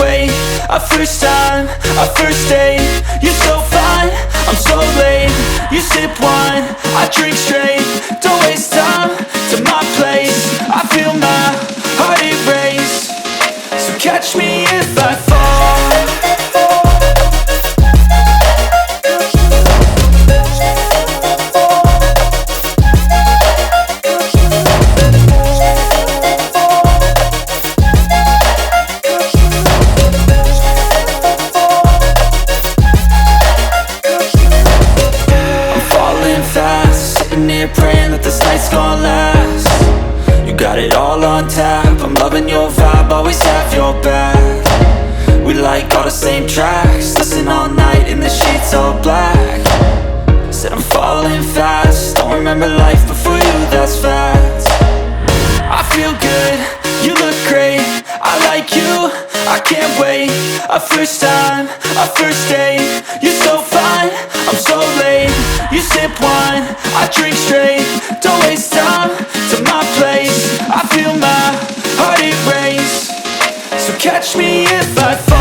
wait. A first time, a first date. You're so fine, I'm so late. You sip wine, I drink straight. Don't waste time to my place. I feel my heart erase. So catch me if I fall. Praying that this night's gonna last. You got it all on tap. I'm loving your vibe, always have your back. We like all the same tracks. Listen all night in the sheets all black. Said I'm falling fast. Don't remember life before you, that's fact. I feel good, you look great. I like you, I can't wait. A first time, a first date. You're so fine, I'm so late. You sip wine, I drink straight. Don't waste time to my place. I feel my heart erase. So catch me if I fall.